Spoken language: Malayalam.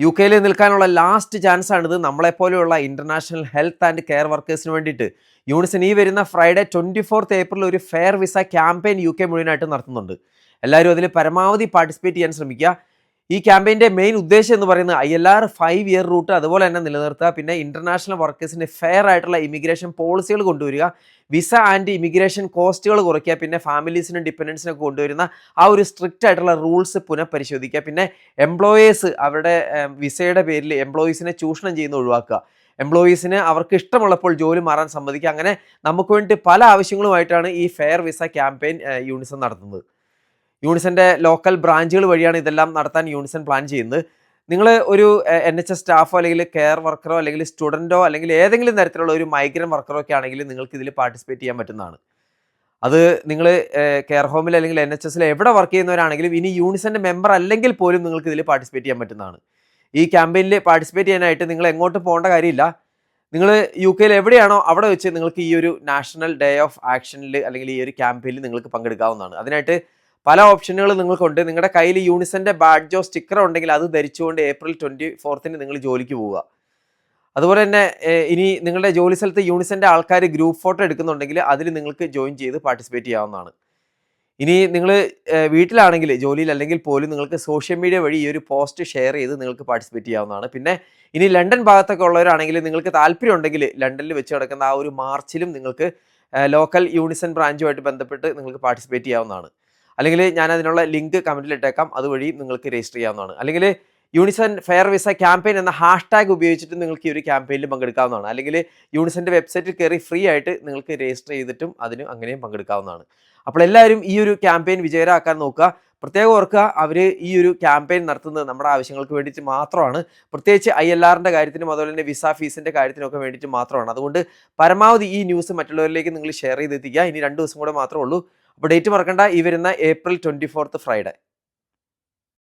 യുകെയിൽ നിൽക്കാനുള്ള ലാസ്റ്റ് ചാൻസ് ആണിത്. നമ്മളെപ്പോലെയുള്ള ഇന്റർനാഷണൽ ഹെൽത്ത് ആൻഡ് കെയർ വർക്കേഴ്സിന് വേണ്ടിയിട്ട് യൂണിസൺ ഈ വരുന്ന ഫ്രൈഡേ 24 ഏപ്രിൽ ഒരു ഫെയർ വിസ ക്യാമ്പയിൻ UK മുഴുവനായിട്ട് നടത്തുന്നുണ്ട്. എല്ലാവരും അതിൽ പരമാവധി പാർട്ടിസിപ്പേറ്റ് ചെയ്യാൻ ശ്രമിക്കുക. ഈ ക്യാമ്പയിൻ്റെ മെയിൻ ഉദ്ദേശം എന്ന് പറയുന്നത് ILR 5 ഇയർ റൂട്ട് അതുപോലെ തന്നെ നിലനിർത്തുക. പിന്നെ ഇന്റർനാഷണൽ വർക്കേഴ്സിന് ഫെയർ ആയിട്ടുള്ള ഇമിഗ്രേഷൻ പോളിസികൾ കൊണ്ടുവരിക, വിസ ആൻഡ് ഇമിഗ്രേഷൻ കോസ്റ്റുകൾ കുറയ്ക്കുക, പിന്നെ ഫാമിലീസിനും ഡിപ്പെൻഡൻസിനൊക്കെ കൊണ്ടുവരുന്ന ആ ഒരു സ്ട്രിക്റ്റ് ആയിട്ടുള്ള റൂൾസ് പുനഃപരിശോധിക്കുക. പിന്നെ എംപ്ലോയേഴ്സ് അവരുടെ വിസയുടെ പേരിൽ എംപ്ലോയീസിനെ ചൂഷണം ചെയ്യുന്ന ഒഴിവാക്കുക. എംപ്ലോയീസിന് അവർക്ക് ഇഷ്ടമുള്ളപ്പോൾ ജോലി മാറാൻ സമ്മതിക്കുക. അങ്ങനെ നമുക്ക് വേണ്ടി പല ആവശ്യങ്ങളുമായിട്ടാണ് ഈ ഫെയർ വിസ ക്യാമ്പയിൻ യൂണിസൺ നടത്തുന്നത്. യൂണിസന്റെ ലോക്കൽ ബ്രാഞ്ചുകൾ വഴിയാണ് ഇതെല്ലാം നടത്താൻ യൂണിസൺ പ്ലാൻ ചെയ്യുന്നത്. നിങ്ങൾ ഒരു NHS സ്റ്റാഫോ അല്ലെങ്കിൽ കെയർ വർക്കറോ അല്ലെങ്കിൽ സ്റ്റുഡൻറ്റോ അല്ലെങ്കിൽ ഏതെങ്കിലും തരത്തിലുള്ള ഒരു മൈഗ്രൻ്റ് വർക്കറോ ഒക്കെ ആണെങ്കിൽ നിങ്ങൾക്ക് ഇതിൽ പാർട്ടിസിപ്പേറ്റ് ചെയ്യാൻ പറ്റുന്നതാണ്. അത് നിങ്ങൾ കെയർ ഹോമിൽ അല്ലെങ്കിൽ NHSൽ എവിടെ വർക്ക് ചെയ്യുന്നവരാണെങ്കിലും ഇനി യൂണിസന്റെ മെമ്പർ അല്ലെങ്കിൽ പോലും നിങ്ങൾക്ക് ഇതിൽ പാർട്ടിസിപ്പേറ്റ് ചെയ്യാൻ പറ്റുന്നതാണ്. ഈ ക്യാമ്പയിനിൽ പാർട്ടിസിപ്പേറ്റ് ചെയ്യാനായിട്ട് നിങ്ങൾ എങ്ങോട്ടും പോകേണ്ട കാര്യമില്ല. നിങ്ങൾ UK എവിടെയാണോ അവിടെ വെച്ച് നിങ്ങൾക്ക് ഈ ഒരു നാഷണൽ ഡേ ഓഫ് ആക്ഷനിൽ അല്ലെങ്കിൽ ഈ ഒരു ക്യാമ്പയിനിൽ നിങ്ങൾക്ക് പങ്കെടുക്കാവുന്നതാണ്. അതിനായിട്ട് പല ഓപ്ഷനുകൾ നിങ്ങൾക്കുണ്ട്. നിങ്ങളുടെ കയ്യിൽ യൂണിസന്റെ ബാഡ്ജോ സ്റ്റിക്കറോ ഉണ്ടെങ്കിൽ അത് ധരിച്ചുകൊണ്ട് ഏപ്രിൽ 24 നിങ്ങൾ ജോലിക്ക് പോവുക. അതുപോലെ തന്നെ ഇനി നിങ്ങളുടെ ജോലി സ്ഥലത്ത് യൂണിസന്റെ ആൾക്കാർ ഗ്രൂപ്പ് ഫോട്ടോ എടുക്കുന്നുണ്ടെങ്കിൽ അതിൽ നിങ്ങൾക്ക് ജോയിൻ ചെയ്ത് പാർട്ടിസിപ്പേറ്റ് ചെയ്യാവുന്നതാണ്. ഇനി നിങ്ങൾ വീട്ടിലാണെങ്കിൽ ജോലിയിൽ അല്ലെങ്കിൽ പോലും നിങ്ങൾക്ക് സോഷ്യൽ മീഡിയ വഴി ഈ ഒരു പോസ്റ്റ് ഷെയർ ചെയ്ത് നിങ്ങൾക്ക് പാർട്ടിസിപ്പേറ്റ് ചെയ്യാവുന്നതാണ്. പിന്നെ ഇനി ലണ്ടൻ ഭാഗത്തൊക്കെ ഉള്ളവരാണെങ്കിൽ നിങ്ങൾക്ക് താല്പര്യം ഉണ്ടെങ്കിൽ ലണ്ടനിൽ വെച്ച് നടക്കുന്ന ആ ഒരു മാർച്ചിലും നിങ്ങൾക്ക് ലോക്കൽ യൂണിസൺ ബ്രാഞ്ചുമായിട്ട് ബന്ധപ്പെട്ട് നിങ്ങൾക്ക് പാർട്ടിസിപ്പേറ്റ് ചെയ്യാവുന്നതാണ്. അല്ലെങ്കിൽ ഞാൻ അതിനുള്ള ലിങ്ക് കമൻറ്റിൽ ഇട്ടേക്കാം, അതുവഴി നിങ്ങൾക്ക് രജിസ്റ്റർ ചെയ്യാവുന്നതാണ്. അല്ലെങ്കിൽ യൂണിസൺ ഫെയർ വിസ ക്യാമ്പയിൻ എന്ന #ടാഗ് ഉപയോഗിച്ചിട്ട് നിങ്ങൾക്ക് ഈ ഒരു ക്യാമ്പയിനിൽ പങ്കെടുക്കാവുന്നതാണ്. അല്ലെങ്കിൽ യൂണിസന്റെ വെബ്സൈറ്റിൽ കയറി ഫ്രീ ആയിട്ട് നിങ്ങൾക്ക് രജിസ്റ്റർ ചെയ്തിട്ടും അതിന് അങ്ങനെയും പങ്കെടുക്കാവുന്നതാണ്. അപ്പോൾ എല്ലാവരും ഈ ഒരു ക്യാമ്പയിൻ വിജയകരമാക്കാൻ നോക്കുക. പ്രത്യേകം ഓർക്കുക, അവർ ഈ ഒരു ക്യാമ്പയിൻ നടത്തുന്നത് നമ്മുടെ ആവശ്യങ്ങൾക്ക് വേണ്ടിയിട്ട് മാത്രമാണ്. പ്രത്യേകിച്ച് ILRൻ്റെ കാര്യത്തിനും അതുപോലെ തന്നെ വിസ ഫീസിൻ്റെ കാര്യത്തിനൊക്കെ വേണ്ടിയിട്ട് മാത്രമാണ്. അതുകൊണ്ട് പരമാവധി ഈ ന്യൂസ് മറ്റുള്ളവരിലേക്ക് നിങ്ങൾ ഷെയർ ചെയ്തെത്തിക്കുക. ഇനി 2 ദിവസം കൂടെ മാത്രമേ ഉള്ളൂ. അപ്പോൾ ഡേറ്റ് മറക്കണ്ട, ഈ വരുന്ന ഏപ്രിൽ 24 ഫ്രൈഡേ.